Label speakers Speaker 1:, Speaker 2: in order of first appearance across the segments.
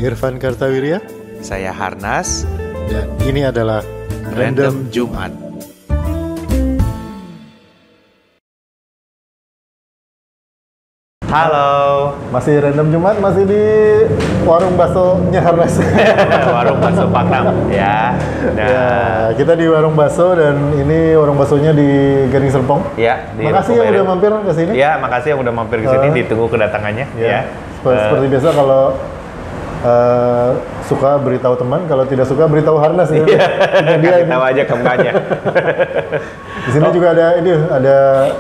Speaker 1: Irfan Kartawirya.
Speaker 2: Saya Harnas.
Speaker 1: Dan ini adalah Random Jumat.
Speaker 2: Halo.
Speaker 1: Masih Random Jumat, masih di warung baksonya Harnas.
Speaker 2: Warung bakso Pakam ya. Nah,
Speaker 1: Ya, kita di warung bakso dan ini warung baksonya di Gading Serpong.
Speaker 2: ya, di
Speaker 1: Makasih yang udah mampir ke sini.
Speaker 2: Ya, makasih yang udah mampir ke sini. Ditunggu kedatangannya. Ya.
Speaker 1: Seperti biasa kalau suka beritahu teman, kalau tidak suka beritahu Harnas ya.
Speaker 2: Iya.
Speaker 1: Dia
Speaker 2: Kasih tahu aja ke mbaknya.
Speaker 1: Di sini juga ada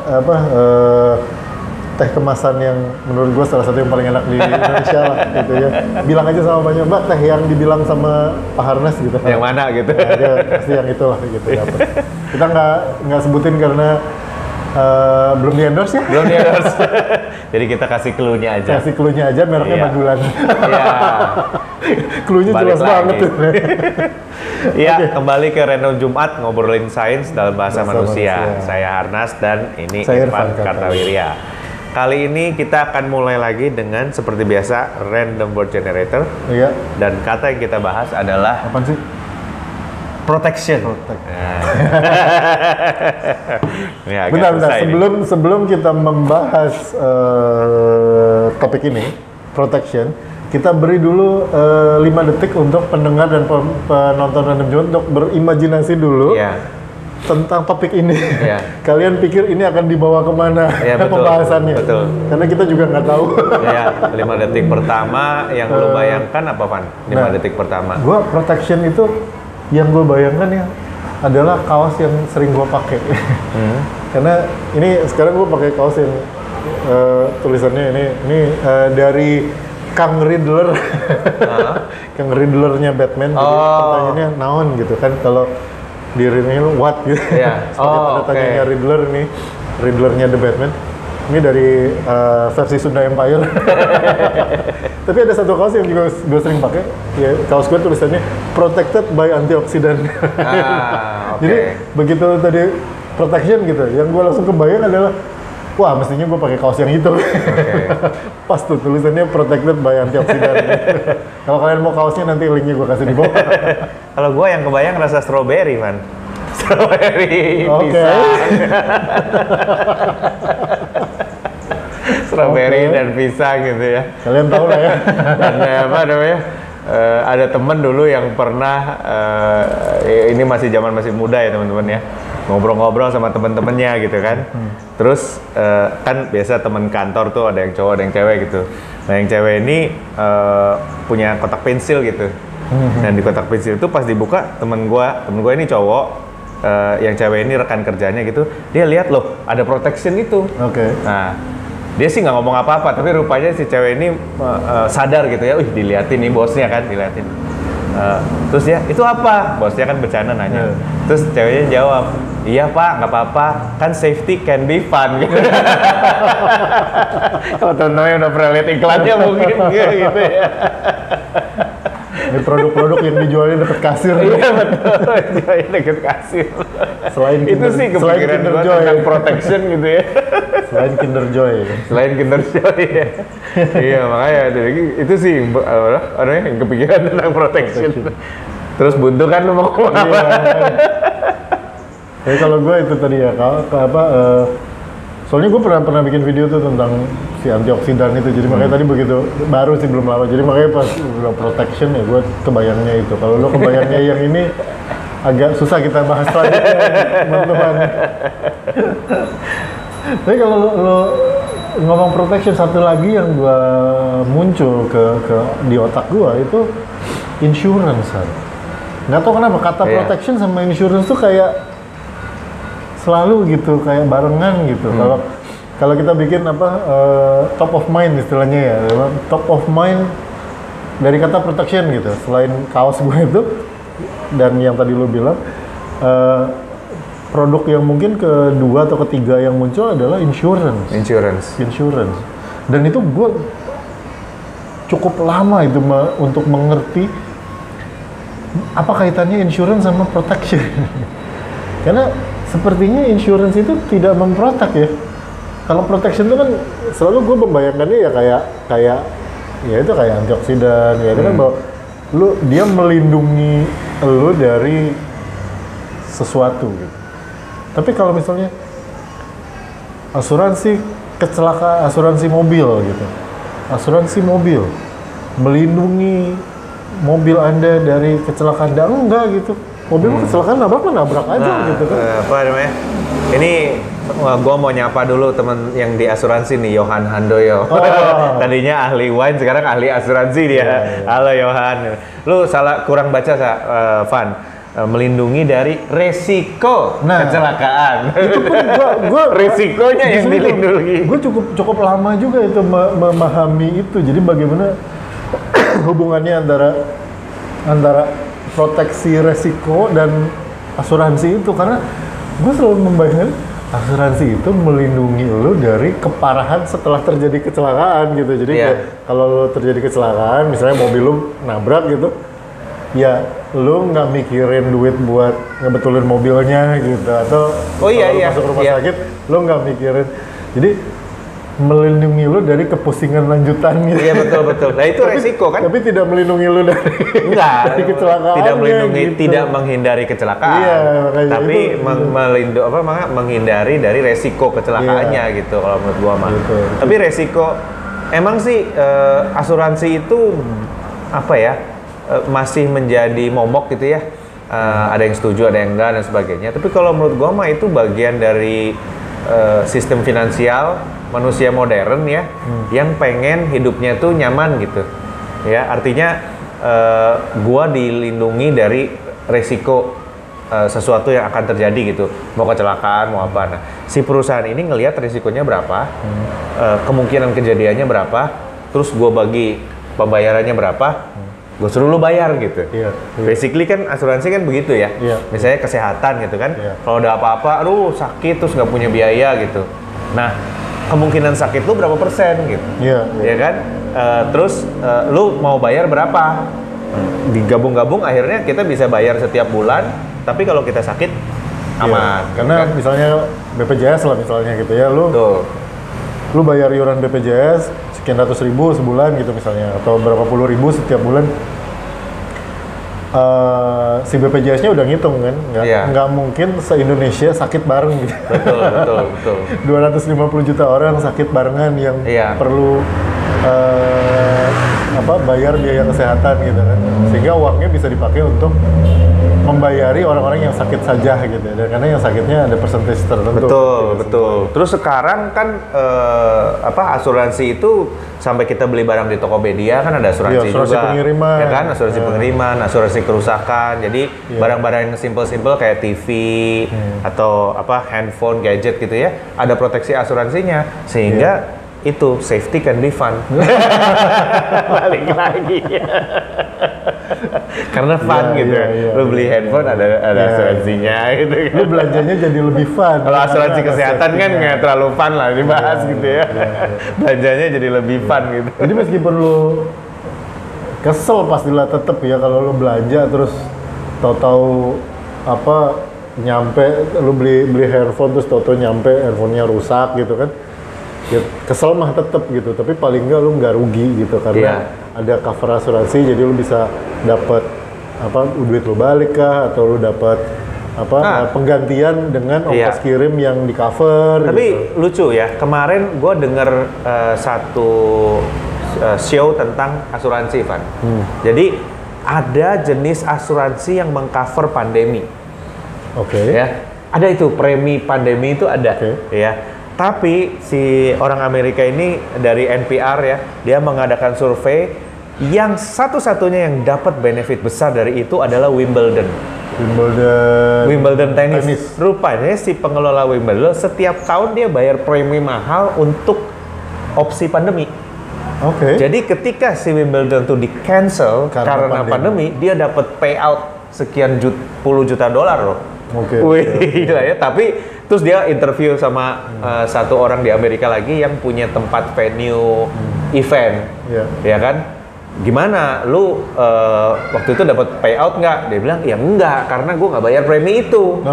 Speaker 1: apa teh kemasan yang menurut gue salah satu yang paling enak di Indonesia lah gitu ya. Bilang aja sama banyak, Mbak, teh yang dibilang sama Pak Harnas gitu.
Speaker 2: Yang mana gitu?
Speaker 1: Nah, dia pasti yang itulah gitu. Kita nggak sebutin karena belum di endorse ya.
Speaker 2: Belum di endorse. Jadi kita kasih clue-nya aja.
Speaker 1: Kasih clue-nya aja, mereknya
Speaker 2: Iya.
Speaker 1: Magulan.
Speaker 2: Iya.
Speaker 1: Clue-nya
Speaker 2: Balik
Speaker 1: jelas
Speaker 2: lagi.
Speaker 1: banget tuh.
Speaker 2: Iya,
Speaker 1: Oke.
Speaker 2: kembali ke Random Jumat, ngobrolin sains dalam bahasa
Speaker 1: Bahasa
Speaker 2: manusia.
Speaker 1: manusia.
Speaker 2: Saya Harnas dan ini
Speaker 1: Saya
Speaker 2: Irfan
Speaker 1: Irfan
Speaker 2: Kartawirya. Kali ini kita akan mulai lagi dengan seperti biasa random word generator,
Speaker 1: Iya.
Speaker 2: dan kata yang kita bahas adalah
Speaker 1: Apaan sih?
Speaker 2: protection.
Speaker 1: Protect.
Speaker 2: Nah. Ini agak
Speaker 1: Bentar,
Speaker 2: susah ini.
Speaker 1: sebelum kita membahas topik ini, protection, kita beri dulu 5 detik untuk pendengar dan penonton Random Jumat untuk berimajinasi dulu
Speaker 2: Iya.
Speaker 1: tentang topik ini.
Speaker 2: Iya.
Speaker 1: Kalian pikir ini akan dibawa kemana
Speaker 2: Iya, betul,
Speaker 1: pembahasannya?
Speaker 2: betul.
Speaker 1: Karena kita juga nggak tahu.
Speaker 2: Ya, 5 detik pertama yang lu bayangkan apa, Van? 5
Speaker 1: Nah,
Speaker 2: detik pertama.
Speaker 1: Gua protection itu yang gue bayangkan ya adalah kaos yang sering gue pakai. Karena ini sekarang gue pakai kaos yang tulisannya ini dari Kang Riddler. Kang Riddlernya Batman. Jadi pertanyaannya naon gitu kan, kalau di real what gitu.
Speaker 2: Iya.
Speaker 1: Sebagai tanda
Speaker 2: Oke.
Speaker 1: tanyanya Riddler nih, Riddlernya The Batman. Ini dari versi Sunda Empire. Tapi ada satu kaos yang juga gue sering pakai. Ya, kaos gue tulisannya protected by antioksidan.
Speaker 2: Oke.
Speaker 1: Jadi begitu tadi protection gitu, yang gue langsung kebayang adalah, wah mestinya gue pakai kaos yang itu. Pas tuh tulisannya protected by antioksidan. Kalau kalian mau kaosnya, nanti linknya gue kasih di bawah.
Speaker 2: Kalau gue yang kebayang rasa strawberry, man. Strawberry,
Speaker 1: Oke.
Speaker 2: pisang. Strawberry
Speaker 1: Oke.
Speaker 2: dan pisang gitu ya.
Speaker 1: Kalian tahu lah ya.
Speaker 2: Dan apa namanya? Ada temen dulu yang pernah ini masih zaman masih muda ya teman-teman ya, ngobrol-ngobrol sama temen-temennya gitu kan. Terus kan biasa temen kantor tuh ada yang cowok ada yang cewek gitu. Nah yang cewek ini punya kotak pensil gitu. Dan di kotak pensil itu pas dibuka, temen gua ini cowok, yang cewek ini rekan kerjanya gitu, dia lihat loh ada protection itu.
Speaker 1: Oke.
Speaker 2: Nah, dia sih nggak ngomong apa-apa, tapi rupanya si cewek ini sadar gitu ya, diliatin nih bosnya kan, diliatin. Terus ya, itu apa? Bosnya kan bercanda nanya. Terus ceweknya jawab, iya pak, nggak apa-apa, kan safety can be fun. Kalau temen-temen udah pernah lihat iklannya mungkin gitu ya.
Speaker 1: Ini produk-produk yang dijualnya deket kasir.
Speaker 2: Iya betul, jualnya deket kasir.
Speaker 1: Selain
Speaker 2: Itu
Speaker 1: Kinder-
Speaker 2: sih
Speaker 1: selain
Speaker 2: kepikiran
Speaker 1: Kinder
Speaker 2: gua
Speaker 1: Joy.
Speaker 2: tentang protection gitu ya.
Speaker 1: Selain Kinder Joy.
Speaker 2: Selain Kinder Joy ya. Iya makanya itu sih apa yang kepikiran tentang protection. Terus buntu kan lu mau ngomong apa?
Speaker 1: Jadi kalau gue itu tadi ya, soalnya gue pernah bikin video tuh tentang si antioksidan itu, jadi makanya tadi begitu baru sih, belum lama, jadi makanya pas udah protection ya gue kebayangnya itu. Kalau lo kebayangnya yang ini agak susah kita bahas selanjutnya, teman-teman. Tapi kalau lo ngomong protection, satu lagi yang gue muncul di otak gue itu insurance kan. Nggak tahu kenapa kata
Speaker 2: Iya.
Speaker 1: protection sama insurance tuh kayak selalu gitu, kayak barengan gitu. Kalau kita bikin top of mind istilahnya ya, top of mind dari kata protection gitu. Selain kaos gue itu dan yang tadi lo bilang, produk yang mungkin kedua atau ketiga yang muncul adalah insurance. Dan itu gue cukup lama itu untuk mengerti apa kaitannya insurance sama protection. Karena sepertinya insurance itu tidak memprotek ya. Kalau protection itu kan selalu gue membayangkannya ya kayak ya itu kayak antioksidan, ya itu kan bahwa dia melindungi lu dari sesuatu gitu. Tapi kalau misalnya asuransi kecelakaan, asuransi mobil gitu, asuransi mobil melindungi mobil Anda dari kecelakaan, enggak gitu. Mobil kecelakaan nabrak aja gitu kan.
Speaker 2: Apa namanya? Ini gue mau nyapa dulu teman yang di asuransi nih, Yohan Handoyo. Tadinya ahli wine, sekarang ahli asuransi dia. Halo Yohan. Lu kurang baca Van. Melindungi dari resiko kecelakaan. Itu pun gua resikonya yang dilindungi.
Speaker 1: Gue cukup lama juga itu memahami itu. Jadi bagaimana hubungannya antara proteksi resiko dan asuransi itu, karena gue selalu membayangkan asuransi itu melindungi lo dari keparahan setelah terjadi kecelakaan gitu. Jadi kayak kalau lo terjadi kecelakaan, misalnya mobil lo nabrak gitu, ya lo nggak mikirin duit buat ngebetulin mobilnya gitu, atau masuk rumah sakit lo nggak mikirin. Jadi melindungi lo dari kepusingan lanjutan gitu. Iya
Speaker 2: betul. Nah itu resiko kan?
Speaker 1: Tapi tidak melindungi lo dari kecelakaan.
Speaker 2: Tidak melindungi, gitu. Tidak menghindari kecelakaan.
Speaker 1: Iya,
Speaker 2: tapi menghindari dari resiko kecelakaannya gitu kalau menurut gua mah. Gitu. Tapi resiko emang sih asuransi itu apa ya? Masih menjadi momok gitu ya. Ada yang setuju, ada yang enggak dan sebagainya. Tapi kalau menurut gua mah itu bagian dari sistem finansial manusia modern ya, yang pengen hidupnya tuh nyaman gitu. Ya, artinya gua dilindungi dari resiko sesuatu yang akan terjadi gitu. Mau kecelakaan, mau apa. Nah, si perusahaan ini ngelihat risikonya berapa, kemungkinan kejadiannya berapa, terus gua bagi pembayarannya berapa. Gue suruh lu bayar gitu. Basically kan asuransi kan begitu ya. Misalnya kesehatan gitu kan. Kalau ada apa-apa, lu sakit terus nggak punya biaya gitu. Nah, kemungkinan sakit lu berapa persen gitu. Ya kan? Terus lu mau bayar berapa? Digabung-gabung akhirnya kita bisa bayar setiap bulan. Tapi kalau kita sakit aman.
Speaker 1: Karena kan? Misalnya BPJS lah misalnya gitu ya, lu bayar iuran BPJS sekian ratus ribu sebulan gitu misalnya, atau berapa puluh ribu setiap bulan. Si BPJS-nya udah ngitung kan, nggak mungkin se-Indonesia sakit bareng gitu.
Speaker 2: Betul.
Speaker 1: 250 juta orang sakit barengan yang perlu bayar biaya kesehatan gitu kan, sehingga uangnya bisa dipakai untuk membayari orang-orang yang sakit saja gitu, dan karena yang sakitnya ada persentase tertentu.
Speaker 2: Betul. Terus sekarang kan asuransi itu sampai kita beli barang di Tokopedia kan ada asuransi juga.
Speaker 1: Pengiriman.
Speaker 2: Ya kan, asuransi pengiriman, asuransi kerusakan. Jadi barang-barang yang simple-simple kayak TV atau handphone, gadget gitu ya, ada proteksi asuransinya sehingga itu safety can be fun. Balik lagi. Karena fun gitu. Lu beli handphone ada asuransinya gitu.
Speaker 1: Lu belanjanya jadi lebih fun.
Speaker 2: Kalau asuransi kesehatan kan nggak terlalu fun lah dibahas gitu ya. Belanjanya jadi lebih fun gitu.
Speaker 1: Jadi meskipun lu kesel pastilah tetep ya kalau lu belanja terus tahu-tahu nyampe lu beli handphone terus tahu-tahu nyampe handphonenya rusak gitu kan. Ya, kesel mah tetep gitu, tapi paling nggak lu nggak rugi gitu karena ada cover asuransi, jadi lu bisa dapat duit lu balik kah, atau lu dapat penggantian dengan ongkos kirim yang di cover.
Speaker 2: Tapi
Speaker 1: gitu.
Speaker 2: Lucu ya, kemarin gue denger satu show tentang asuransi, Van. Jadi ada jenis asuransi yang mengcover pandemi. Ya, ada itu premi pandemi itu ada, ya. Tapi si orang Amerika ini dari NPR ya, dia mengadakan survei yang satu-satunya yang dapat benefit besar dari itu adalah Wimbledon tenis. Rupanya si pengelola Wimbledon setiap tahun dia bayar premi mahal untuk opsi pandemi. Jadi ketika si Wimbledon itu di cancel karena pandemi, dia dapat payout sekian puluh juta dolar loh. Gila ya. Tapi terus dia interview sama satu orang di Amerika lagi yang punya tempat venue event, ya kan? Gimana, lu waktu itu dapat payout nggak? Dia bilang, ya enggak, karena gue nggak bayar premi itu.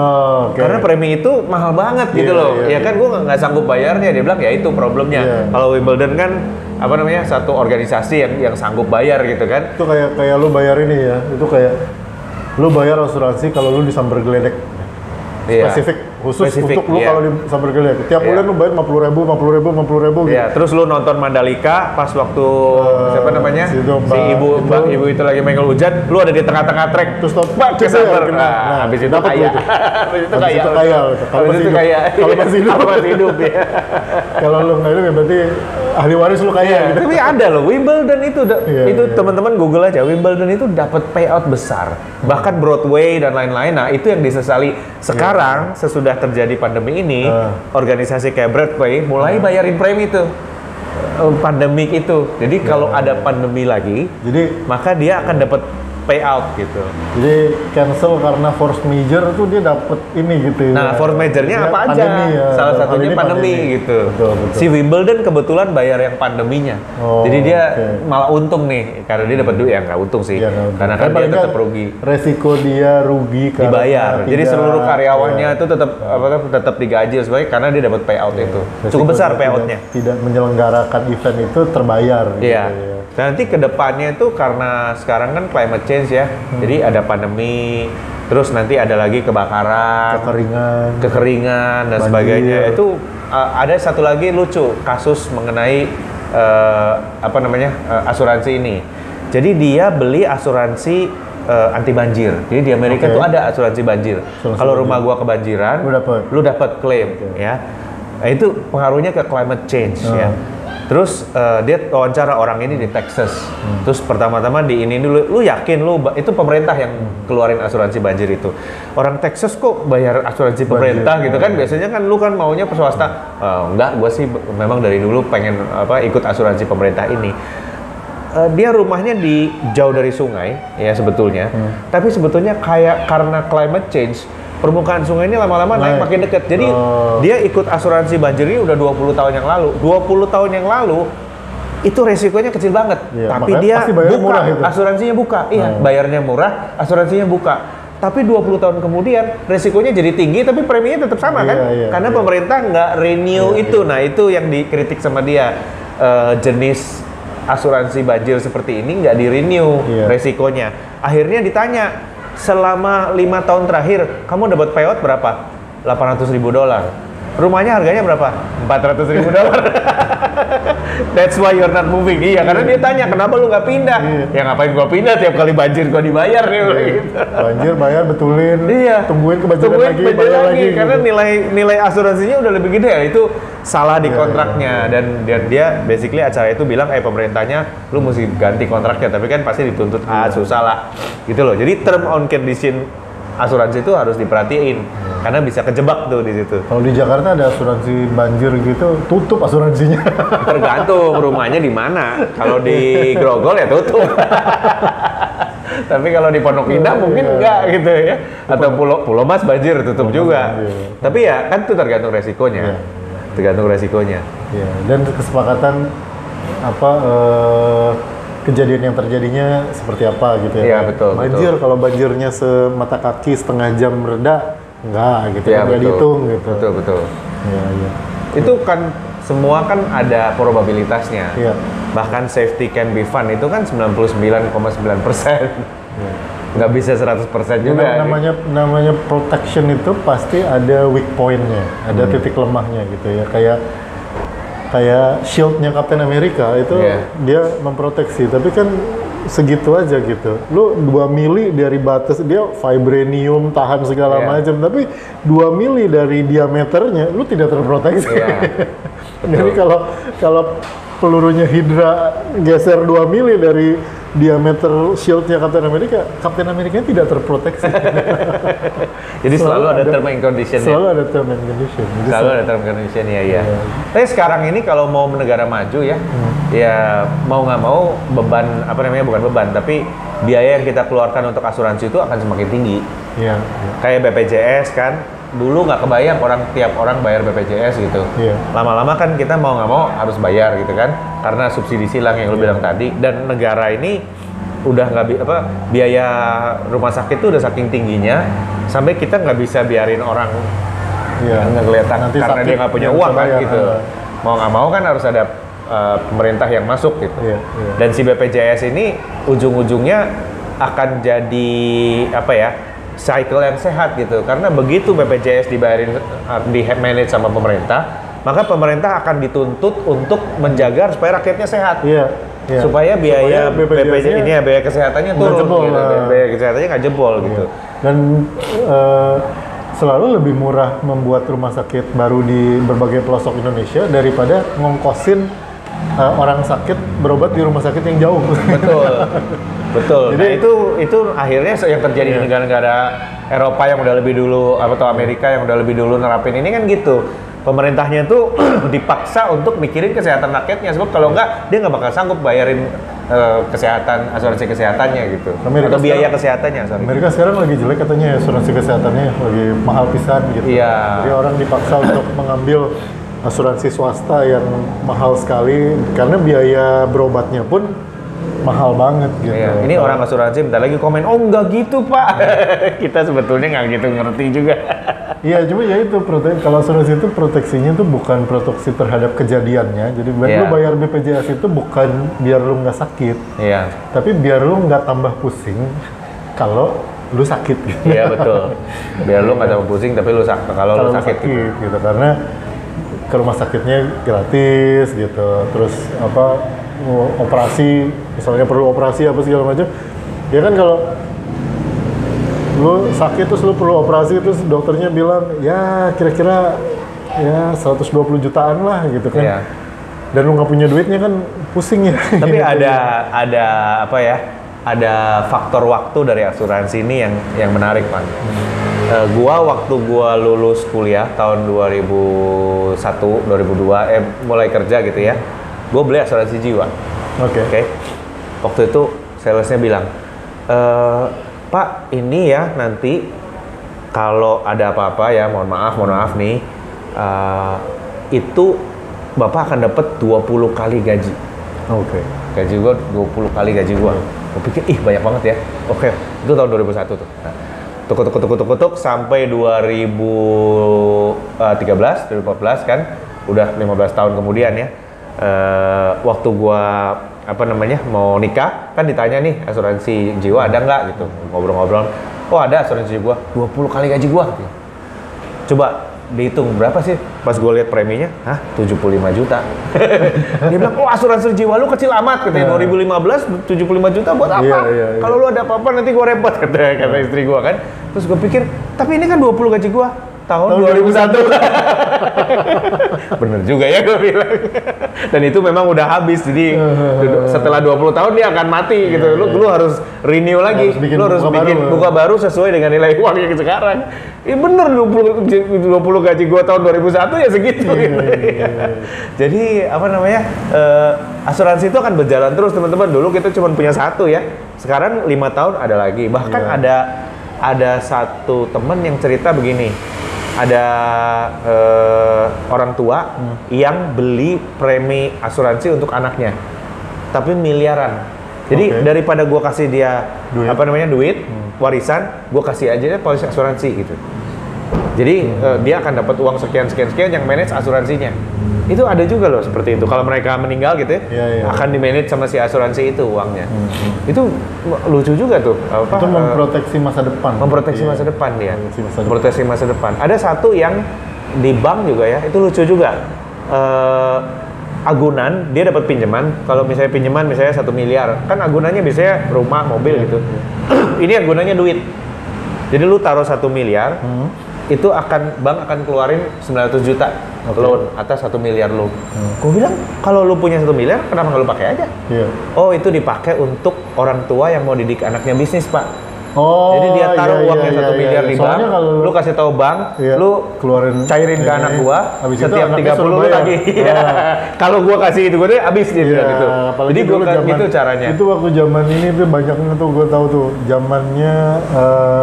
Speaker 2: Karena premi itu mahal banget gitu loh. Ya kan gue nggak sanggup bayarnya. Dia bilang, ya itu problemnya. Kalau Wimbledon kan apa namanya satu organisasi yang sanggup bayar gitu kan.
Speaker 1: Itu kayak lu bayar ini ya, itu kayak lu bayar asuransi kalau lu disambar geledek. Spesifik khusus untuk lu kalau disambar geledek. Tiap bulan lu bayar 50.000 gitu.
Speaker 2: Iya, terus lu nonton Mandalika pas waktu siapa namanya? Si ibu itu lagi main hujan, lu ada di tengah-tengah trek
Speaker 1: terus
Speaker 2: kesambar. Nah, habis itu kaya. Habis itu kaya. Kalau masih hidup ya.
Speaker 1: Kalau lu nggak hidup ya berarti ahli waris lu kaya gitu.
Speaker 2: Tapi ada loh Wimbledon itu teman-teman Google aja, Wimbledon itu dapat payout besar. Bahkan Broadway dan lain-lain. Nah, itu yang disesali sekarang sesudah terjadi pandemi ini, organisasi kayak Broadway mulai bayarin premi itu. Pandemik itu. Jadi kalau ada pandemi lagi, maka dia akan dapat payout gitu.
Speaker 1: Jadi cancel karena force major tuh dia dapat ini gitu.
Speaker 2: Nah, force majornya apa aja? Salah satunya pandemi gitu.
Speaker 1: Betul.
Speaker 2: Si Wimbledon kebetulan bayar yang pandeminya. Jadi dia malah untung nih karena dia dapat duit. Ya nggak untung sih. Karena kan dia tetap rugi.
Speaker 1: Resiko dia rugi karena
Speaker 2: dibayar. Jadi seluruh karyawannya itu tetap digaji sebagai karena dia dapat payout itu. Cukup besar payoutnya.
Speaker 1: Tidak menyelenggarakan event itu terbayar.
Speaker 2: Iya. Gitu. Nanti kedepannya itu karena sekarang kan climate change ya, jadi ada pandemi, terus nanti ada lagi kebakaran, kekeringan dan sebagainya. Itu ada satu lagi lucu kasus mengenai asuransi ini. Jadi dia beli asuransi anti banjir. Jadi di Amerika tuh ada asuransi banjir. Kalau rumah gua kebanjiran, lu dapat klaim ya. Nah, itu pengaruhnya ke climate change ya. Terus dia wawancara orang ini di Texas. Terus pertama-tama di ini dulu, lu yakin itu pemerintah yang keluarin asuransi banjir itu? Orang Texas kok bayar asuransi pemerintah gitu kan? Biasanya kan lu kan maunya swasta. Enggak, gue sih memang dari dulu pengen ikut asuransi pemerintah ini. Dia rumahnya jauh dari sungai ya sebetulnya. Tapi sebetulnya kayak karena climate change, permukaan sungai ini lama-lama naik makin dekat. Jadi dia ikut asuransi banjir ini udah 20 tahun yang lalu. 20 tahun yang lalu itu resikonya kecil banget. Tapi dia buka, asuransinya buka. Iya, bayarnya murah, asuransinya buka. Tapi 20 tahun kemudian resikonya jadi tinggi tapi preminya tetap sama kan? Karena pemerintah nggak renew itu. Nah, itu yang dikritik sama dia. Jenis asuransi banjir seperti ini nggak di-renew resikonya. Akhirnya ditanya, selama 5 tahun terakhir, kamu dapat payout berapa? $800.000. Rumahnya harganya berapa? $400.000. That's why you're not moving. Iya, karena dia tanya, kenapa lu nggak pindah? Ya ngapain gua pindah, tiap kali banjir gua dibayar nih. Gitu.
Speaker 1: Banjir, bayar, betulin, tungguin kebanjiran lagi, bayar lagi.
Speaker 2: Karena nilai asuransinya udah lebih gede ya, itu salah di kontraknya. Dan dia basically acara itu bilang, pemerintahnya lu mesti ganti kontraknya, tapi kan pasti dituntut susah lah. Gitu loh, jadi term on condition asuransi itu harus diperhatiin karena bisa kejebak tuh di situ.
Speaker 1: Kalau di Jakarta ada asuransi banjir gitu, tutup asuransinya.
Speaker 2: Tergantung rumahnya di mana. Kalau di Grogol ya tutup. Tapi kalau di Pondok Indah mungkin enggak gitu ya. Atau Pulau Mas banjir tutup juga. Tapi ya kan itu tergantung resikonya. Tergantung resikonya.
Speaker 1: Ya, dan kesepakatan kejadian yang terjadinya seperti apa gitu ya?
Speaker 2: Iya, betul.
Speaker 1: Banjir, kalau banjirnya semata kaki setengah jam reda, enggak gitu, nggak dihitung gitu.
Speaker 2: Betul.
Speaker 1: Iya.
Speaker 2: Itu kan semua kan ada probabilitasnya.
Speaker 1: Iya.
Speaker 2: Bahkan safety can be fun itu kan 99,9%. Nggak bisa 100% juga.
Speaker 1: Namanya protection itu pasti ada weak point-nya, ada titik lemahnya gitu ya. Kayak shield-nya Captain America itu dia memproteksi, tapi kan segitu aja gitu. Lu 2 mili dari batas, dia vibranium tahan segala macam, tapi 2 mili dari diameternya lu tidak terproteksi. Jadi kalau pelurunya Hydra geser 2 mili dari diameter shield-nya Captain America tidak terproteksi.
Speaker 2: Jadi selalu ada term and condition.
Speaker 1: Selalu ada term and condition.
Speaker 2: Selalu ada term and condition ya. Tapi sekarang ini kalau mau negara maju ya, ya mau nggak mau beban bukan beban, tapi biaya yang kita keluarkan untuk asuransi itu akan semakin tinggi. Kayak BPJS kan. Dulu nggak kebayang tiap orang bayar BPJS gitu. Lama-lama kan kita mau nggak mau harus bayar gitu kan, karena subsidi silang yang lu bilang tadi. Dan negara ini udah biaya rumah sakit tuh udah saking tingginya sampai kita nggak bisa biarin orang nggak kelihatan karena dia nggak punya uang kan gitu. Mau nggak mau kan harus ada pemerintah yang masuk gitu.
Speaker 1: Iya, iya.
Speaker 2: Dan si BPJS ini ujung-ujungnya akan jadi apa ya, cycle yang sehat gitu. Karena begitu BPJS dibayarin, di manage sama pemerintah, maka pemerintah akan dituntut untuk menjaga supaya rakyatnya sehat.
Speaker 1: Iya, iya.
Speaker 2: Supaya biaya BPJS
Speaker 1: BPJS-nya
Speaker 2: ini ya, biaya kesehatannya
Speaker 1: nggak
Speaker 2: turun
Speaker 1: jebol,
Speaker 2: gitu. Biaya kesehatannya nggak jebol gitu.
Speaker 1: Dan selalu lebih murah membuat rumah sakit baru di berbagai pelosok Indonesia daripada ngongkosin orang sakit berobat di rumah sakit yang jauh.
Speaker 2: Betul, betul.
Speaker 1: Jadi
Speaker 2: Nah itu akhirnya yang terjadi di negara-negara Eropa yang udah lebih dulu, atau Amerika yang udah lebih dulu nerapin ini kan gitu. Pemerintahnya tuh dipaksa untuk mikirin kesehatan rakyatnya, sebab kalau enggak dia nggak bakal sanggup bayarin kesehatan, asuransi kesehatannya gitu. Atau biaya kesehatannya.
Speaker 1: Amerika sekarang lagi jelek katanya asuransi kesehatannya, lagi mahal pisan gitu.
Speaker 2: Iya.
Speaker 1: Jadi orang dipaksa untuk mengambil asuransi swasta yang mahal sekali karena biaya berobatnya pun mahal banget gitu.
Speaker 2: Iya. Ini orang asuransi bentar lagi komen, oh enggak gitu Pak. Kita sebetulnya nggak gitu ngerti juga.
Speaker 1: Iya, cuma ya itu kalau asuransi itu proteksinya tuh bukan proteksi terhadap kejadiannya. Jadi lu bayar BPJS itu bukan biar lu nggak sakit, tapi biar lu nggak tambah pusing kalau lu sakit. Gitu.
Speaker 2: Iya betul. Biar lu nggak tambah pusing tapi lu kalau lu sakit
Speaker 1: gitu. Karena ke rumah sakitnya gratis gitu. Terus apa operasi, misalnya perlu operasi apa segala macam. Ya kan kalau lu sakit terus lu perlu operasi terus dokternya bilang ya kira-kira ya 120 jutaan lah gitu kan. Iya. Dan lu nggak punya duitnya kan pusing ya.
Speaker 2: Tapi ada apa ya? Ada faktor waktu dari asuransi ini yang menarik, Pan. Waktu gua lulus kuliah tahun 2001, 2002 mulai kerja gitu ya. Gua beli asuransi jiwa. Oke. Waktu itu salesnya bilang, Pak, ini ya nanti kalau ada apa-apa ya, mohon maaf nih, itu Bapak akan dapat 20 kali gaji.
Speaker 1: Oke.
Speaker 2: Gaji gua 20 kali gaji gua. Gua pikir, banyak banget ya. Oke, itu tahun 2001 tuh. Nah, tuk sampai 2013, 2014 kan, udah 15 tahun kemudian ya. Waktu gua mau nikah kan ditanya nih asuransi jiwa ada nggak gitu, ngobrol-ngobrol, oh ada asuransi jiwa 20 kali gaji gua gitu. Coba dihitung berapa sih pas gue lihat preminya, 75 juta. Dia bilang, oh asuransi jiwa lu kecil amat katanya, 2015 75 juta buat apa? Kalau lu ada apa-apa nanti gue repot kata istri gue kan. Terus gue pikir, tapi ini kan 20 gaji gue tahun 2001. Bener juga ya gue bilang. Dan itu memang udah habis, jadi setelah 20 tahun dia akan mati gitu. Lu harus renew lagi, lu harus bikin buka baru sesuai dengan nilai uang yang sekarang. Bener 20 gaji gua tahun 2001 ya segitu. Jadi asuransi itu akan berjalan terus teman-teman. Dulu kita cuma punya satu ya, sekarang 5 tahun ada lagi. Bahkan ada satu temen yang cerita begini. Ada orang tua yang beli premi asuransi untuk anaknya, tapi miliaran. Jadi daripada gue kasih dia duit warisan, gue kasih aja deh polis asuransi gitu. Jadi dia akan dapat uang sekian yang manage asuransinya. Itu ada juga loh seperti itu. Kalau mereka meninggal gitu akan di-manage sama si asuransi itu uangnya. Itu lucu juga tuh.
Speaker 1: Itu memproteksi masa depan.
Speaker 2: Memproteksi masa depan dia. Memproteksi masa depan. Ada satu yang di bank juga ya, itu lucu juga. Agunan, dia dapat pinjaman. Kalau misalnya pinjaman misalnya 1 miliar, kan agunannya biasanya rumah, mobil gitu. Ini agunannya duit. Jadi lu taruh 1 miliar, itu bank akan keluarin 900 juta loan atas 1 miliar lu. Gue bilang, kalau lu punya 1 miliar, kenapa nggak lu pakai aja? Oh, itu dipakai untuk orang tua yang mau didik anaknya bisnis, Pak. Jadi dia taruh uangnya 1 miliar di bank, lu kasih tahu bank, lu
Speaker 1: keluarin
Speaker 2: cairin ke anak gua, setiap 30 lu lagi. Kalau gua kasih itu, gua deh habis dia bilang gitu. Jadi gua gitu caranya.
Speaker 1: Itu waktu zaman ini tuh banyaknya tuh gua tahu tuh, zamannya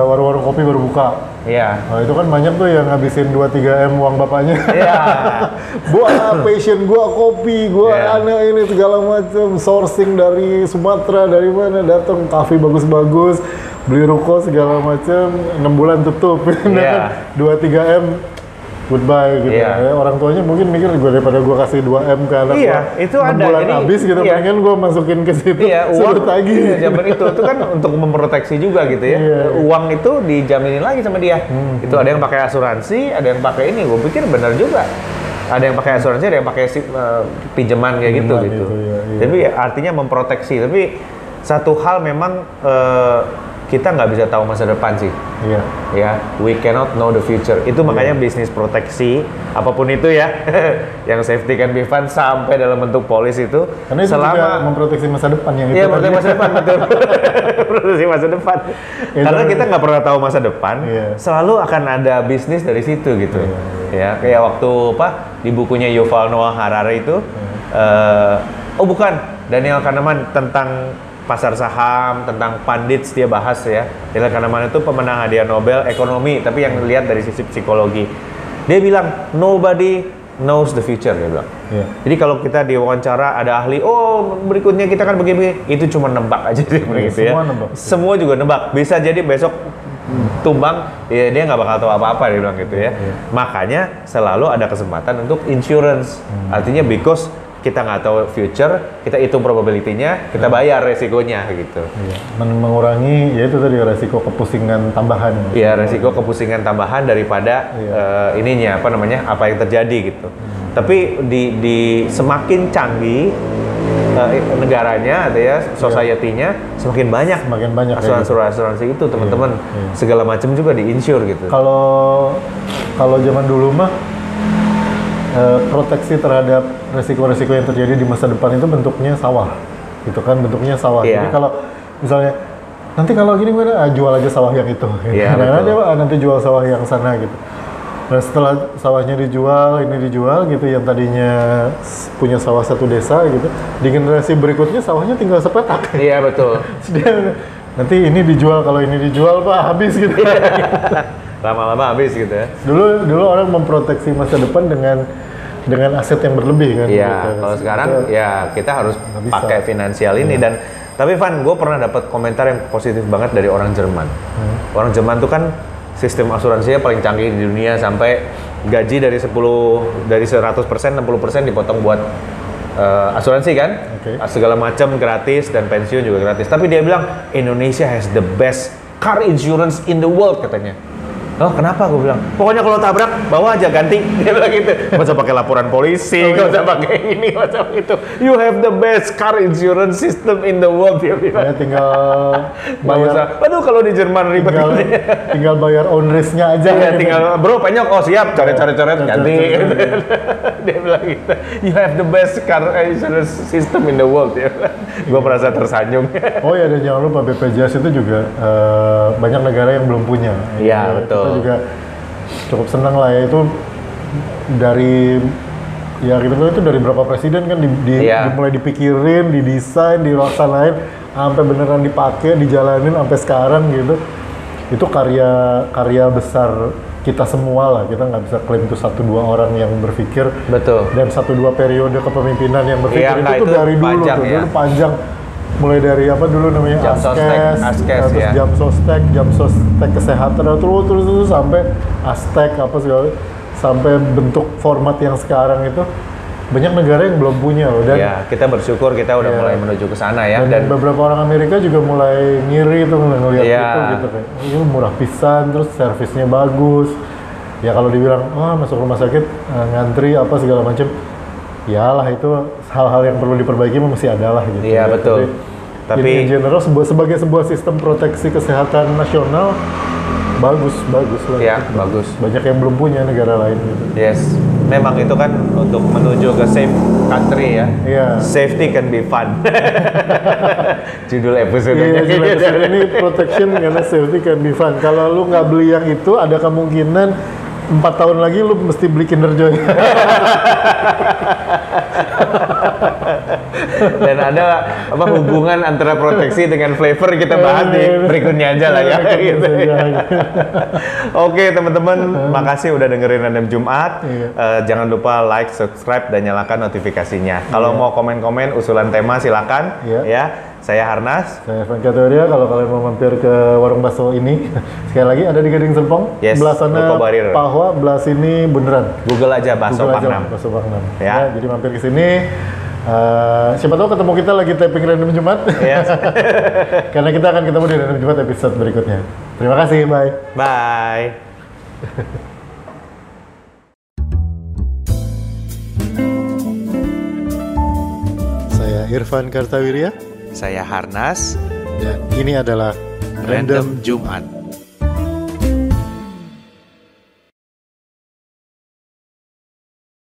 Speaker 1: warung-warung kopi baru buka.
Speaker 2: Iya.
Speaker 1: Nah, itu kan banyak tuh yang ngabisin 2-3 M uang bapaknya.
Speaker 2: Iya.
Speaker 1: Gua passion gua kopi, gua anak ini segala macam, sourcing dari Sumatera, dari mana datang, kafe bagus-bagus, beli ruko segala macam, 6 bulan tutup. 2-3 M goodbye gitu.
Speaker 2: Iya.
Speaker 1: Orang tuanya mungkin mikir gue daripada gue kasih 2M ke anak
Speaker 2: Iya,
Speaker 1: gua,
Speaker 2: itu
Speaker 1: 6
Speaker 2: ada.
Speaker 1: bulan
Speaker 2: Jadi,
Speaker 1: habis gitu,
Speaker 2: iya.
Speaker 1: mendingan gue masukin ke situ,
Speaker 2: Iya, uang
Speaker 1: suruh tagih.
Speaker 2: iya, zaman itu kan untuk memproteksi juga gitu ya.
Speaker 1: Iya.
Speaker 2: Uang itu dijaminin lagi sama dia. Itu ada yang pakai asuransi, ada yang pakai ini. Gue pikir benar juga. Ada yang pakai asuransi, ada yang pakai pinjaman kayak gitu.
Speaker 1: Pinjaman itu, iya.
Speaker 2: Tapi artinya memproteksi. Tapi satu hal memang kita nggak bisa tahu masa depan sih.
Speaker 1: Iya.
Speaker 2: Ya, we cannot know the future. Itu makanya bisnis proteksi apapun itu ya, yang safety can be fun sampai dalam bentuk polis itu.
Speaker 1: Karena itu juga memproteksi masa depan yang itu.
Speaker 2: Iya, proteksi masa depan betul. Proteksi masa depan. Karena kita nggak pernah tahu masa depan, selalu akan ada bisnis dari situ gitu. Ya, kayak waktu di bukunya Yuval Noah Harari itu, oh bukan, Daniel Kahneman tentang pasar saham, tentang pundits dia bahas ya. Daniel Kahneman itu pemenang hadiah Nobel ekonomi, tapi yang lihat dari sisi psikologi. Dia bilang nobody knows the future, dia bilang. Jadi kalau kita diwawancara ada ahli, oh berikutnya kita kan begini, itu cuma nebak aja sih begitu ya.
Speaker 1: Nebak.
Speaker 2: Semua juga nebak. Bisa jadi besok tumbang, ya dia nggak bakal tahu apa-apa dia bilang gitu ya. Makanya selalu ada kesempatan untuk insurance. Artinya because kita nggak tahu future, kita hitung probability-nya, kita bayar resikonya gitu.
Speaker 1: Mengurangi, ya itu tadi resiko kepusingan tambahan.
Speaker 2: Iya, resiko kepusingan tambahan daripada ininya apa yang terjadi gitu. Tapi di semakin canggih negaranya, atau ya society-nya, semakin banyak asuransi itu teman-teman. Segala macam juga di-insure gitu.
Speaker 1: Kalau zaman dulu mah proteksi terhadap resiko-resiko yang terjadi di masa depan itu bentuknya sawah, gitu kan, bentuknya sawah. Jadi kalau misalnya nanti kalau gini gue jual aja sawah yang itu, nanti jual sawah yang sana gitu. Nah setelah sawahnya dijual, ini dijual gitu, yang tadinya punya sawah satu desa gitu, di generasi berikutnya sawahnya tinggal sepetak. Iya betul. Nanti ini dijual, kalau ini dijual pak habis gitu.
Speaker 2: Lama-lama habis gitu ya.
Speaker 1: Dulu orang memproteksi masa depan dengan aset yang berlebih kan.
Speaker 2: Iya, gitu. Kalau sekarang ya kita harus pakai finansial ini dan tapi Van, gue pernah dapat komentar yang positif banget dari orang Jerman. Orang Jerman tuh kan sistem asuransinya paling canggih di dunia, sampai gaji dari 100% 60% dipotong buat asuransi kan. Segala macam gratis dan pensiun juga gratis. Tapi dia bilang Indonesia has the best car insurance in the world katanya. Oh kenapa? Gue bilang, pokoknya kalau tabrak bawa aja ganti. Dia bilang gitu. Gak usah pakai laporan polisi, gak usah pakai ini, gak usah itu. You have the best car insurance system in the world. Dia bilang.
Speaker 1: Tinggal bayar.
Speaker 2: Aduh kalau di Jerman ribet.
Speaker 1: Tinggal bayar on risk-nya aja.
Speaker 2: Iya, tinggal bro penyok, oh siap, coret-coret ganti. Dia bilang gitu. You have the best car insurance system in the world. Gue merasa tersanjung. Oh
Speaker 1: ya, dan jangan lupa BPJS itu juga banyak negara yang belum punya.
Speaker 2: Iya betul.
Speaker 1: Kita juga cukup senang lah ya, itu dari itu dari berapa presiden kan mulai dipikirin, didesain, dilaksanain sampai beneran dipakai, dijalanin sampai sekarang gitu. Itu karya besar kita semua lah. Kita nggak bisa klaim itu 1-2 orang yang berpikir. Betul. Dan 1-2 periode kepemimpinan yang berpikir itu dari dulu tuh, dulu panjang. Mulai dari apa dulu namanya Askes, terus jam sostek kesehatan, terus sampai Astek apa segala, sampai bentuk format yang sekarang itu banyak negara yang belum punya loh. Dan
Speaker 2: kita bersyukur kita udah mulai menuju ke sana ya.
Speaker 1: Dan beberapa orang Amerika juga mulai ngiri tuh ngelihat itu gitu kayak ini murah pisan, terus servisnya bagus. Ya kalau dibilang masuk rumah sakit ngantri apa segala macam, yalah itu hal-hal yang perlu diperbaiki masih ada lah gitu.
Speaker 2: Iya betul.
Speaker 1: Tapi in general sebagai sebuah sistem proteksi kesehatan nasional bagus lah.
Speaker 2: Iya bagus.
Speaker 1: Banyak yang belum punya negara lain gitu.
Speaker 2: Yes, memang itu kan untuk menuju ke safe country ya. Iya. Safety can be fun. Judul episodenya.
Speaker 1: Judul episode ini protection karena safety can be fun. Kalau lu nggak beli yang itu, ada kemungkinan 4 tahun lagi lu mesti beli Kinder Joy.
Speaker 2: Dan ada hubungan antara proteksi dengan flavor kita bahas di berikutnya aja lah ya. Gitu. Oke teman-teman, makasih udah dengerin Random Jumat. Jangan lupa like, subscribe, dan nyalakan notifikasinya. Kalau mau komen-komen usulan tema silakan ya. Saya Harnas.
Speaker 1: Saya Evan Katoria. Kalau kalian mau mampir ke warung bakso ini, sekali lagi ada di Gading Serpong.
Speaker 2: Yes,
Speaker 1: belah sana
Speaker 2: Ruko Barir.
Speaker 1: Pahwa, belah sini Bundaran.
Speaker 2: Google aja bakso
Speaker 1: Google aja,
Speaker 2: Pangnam.
Speaker 1: Bakso Pangnam.
Speaker 2: Ya.
Speaker 1: Jadi mampir ke sini. Siapa tahu ketemu kita lagi taping Random Jumat.
Speaker 2: Yes.
Speaker 1: Karena kita akan ketemu di Random Jumat episode berikutnya. Terima kasih, bye.
Speaker 2: Bye.
Speaker 1: Saya Irfan Kartawirya.
Speaker 2: Saya Harnas.
Speaker 1: Dan ini adalah
Speaker 2: Random Jumat.